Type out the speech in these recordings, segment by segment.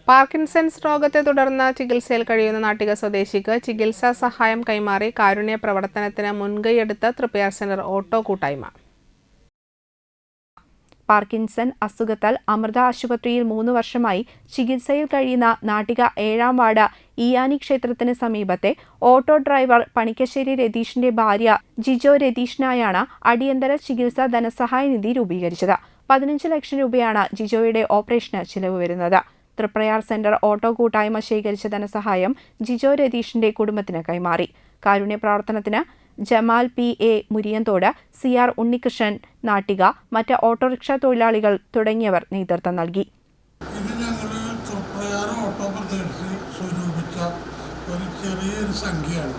Parkinson's രോഗത്തെ തുടർന്ന് ചികിത്സയിൽ കഴിയുന്ന നാട്ടിക സ്വദേശിക്ക് ചികിത്സാ സഹായം കൈമാറി കാരുണ്യ പ്രവർത്തനത്തിന് മുൻകൈയെടുത്ത തൃപ്പയാർ സെന്റർ ഓട്ടോ കൂട്ടായ്മ. പാർക്കിൻസൺ അസുഖത്താൽ അമൃത ആശുപത്രിയിൽ 3 വർഷമായി ചികിത്സയിൽ കഴിയുന്ന നാട്ടിക 7-ാം വാർഡ് ഇയാനി ക്ഷേത്രത്തിന് സമീപത്തെ ഓട്ടോ ഡ്രൈവർ പണിക്കശ്ശേരി രതീഷിന്റെ ഭാര്യ ജിജോ രതീഷിനായാണ് അടിയന്തര ചികിത്സാ ധനസഹായ നിധി രൂപീകരിച്ചത്. 15 ലക്ഷം രൂപയാണ് ജിജോയുടെ ഓപ്പറേഷന് ചിലവ് വരുന്നത്. തൃപ്രയാർ സെന്റർ ഓട്ടോ കൂട്ടായ്മ ശേഖരിച്ച ധനസഹായം ജിജോ രതീഷിന്റെ കുടുംബത്തിന് കൈമാറി. കാരുണ്യ പ്രവർത്തനത്തിന് ജമാൽ പി.എ. മുരിയന്തോട്, സി.ആർ. ഉണ്ണികൃഷ്ണൻ നാട്ടിക, മറ്റ് ഓട്ടോറിക്ഷ തൊഴിലാളികൾ തുടങ്ങിയവർ നേതൃത്വം നൽകി. ഇത് ഞങ്ങൾ തൃപ്രയാർ ഓട്ടോ പ്രദേശത്ത് സ്വരൂപിച്ച ഒരു ചെറിയൊരു സംഖ്യയാണ്.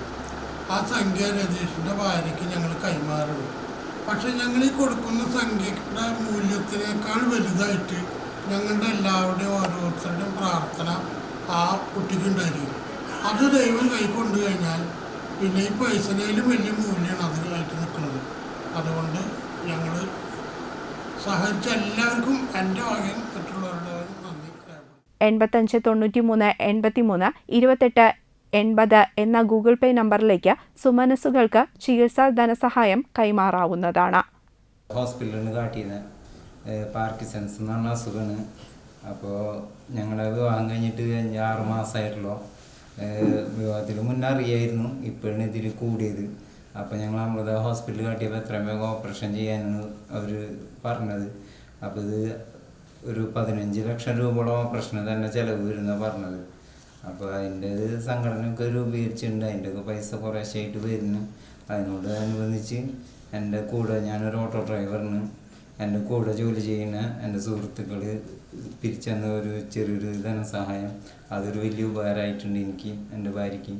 ആ സംഖ്യ രതീഷിൻ്റെ ഭാര്യയ്ക്ക് ഞങ്ങൾ കൈമാറുന്നു. പക്ഷെ ഞങ്ങൾ ഈ കൊടുക്കുന്ന സംഖ്യയുടെ മൂല്യത്തിനേക്കാൾ വലുതായിട്ട് ഞങ്ങളുടെ എല്ലാവരുടെയും ഓരോരുത്തരുടെയും പ്രാർത്ഥന ആ കുട്ടിക്കുണ്ടായിരിക്കും. അത് ദൈവം കൈക്കൊണ്ടു കഴിഞ്ഞാൽ പിന്നെ ഈ പൈസയിലും വലിയ മൂല്യമാണ് അതിനായിട്ട് നിൽക്കുന്നത്. അതുകൊണ്ട് ഞങ്ങൾ സഹകരിച്ച എല്ലാവർക്കും എൻ്റെ വകയും മറ്റുള്ളവരുടെ നന്ദി. 85 93 83 28 80 എന്ന ഗൂഗിൾ പേ നമ്പറിലേക്ക് സുമനസ്സുകൾക്ക് ചികിത്സാ ധനസഹായം കൈമാറാവുന്നതാണ്. ഹോസ്പിറ്റലിൽ കാട്ടിയത് പാർക്കിൻസൺസ് എന്ന് പറഞ്ഞ അസുഖമാണ്. അപ്പോൾ ഞങ്ങളെ വിവാഹം കഴിഞ്ഞിട്ട് 6 മാസമായിട്ടുള്ളൂ. വിവാഹത്തിന് മുന്നേ അറിയായിരുന്നു, ഇപ്പോഴാണ് ഇതിൽ കൂടിയത്. അപ്പോൾ ഞങ്ങൾ അമൃത ഹോസ്പിറ്റലിൽ കാട്ടിയപ്പോൾ എത്രയും വേഗം ഓപ്പറേഷൻ ചെയ്യാനാണ് അവർ പറഞ്ഞത്. അപ്പോൾ ഇത് ഒരു 15 ലക്ഷം രൂപയോളം ഓപ്പറേഷന് തന്നെ ചിലവ് വരുന്ന പറഞ്ഞത്. അപ്പോൾ അതിൻ്റെ സംഘടനയൊക്കെ രൂപീകരിച്ചിട്ടുണ്ട്. അതിൻ്റെയൊക്കെ പൈസ കുറേശ്ശായിട്ട് വരുന്നു. അതിനോട് അനുബന്ധിച്ച് എൻ്റെ കൂടെ, ഞാനൊരു ഓട്ടോ ഡ്രൈവറിന്, എൻ്റെ കൂടെ ജോലി ചെയ്യുന്ന എൻ്റെ സുഹൃത്തുക്കൾ പിരിച്ചെന്ന ഒരു ചെറിയൊരു ധനസഹായം, അതൊരു വലിയ ഉപകാരമായിട്ടുണ്ട് എനിക്ക്, എൻ്റെ ഭാര്യയ്ക്ക്.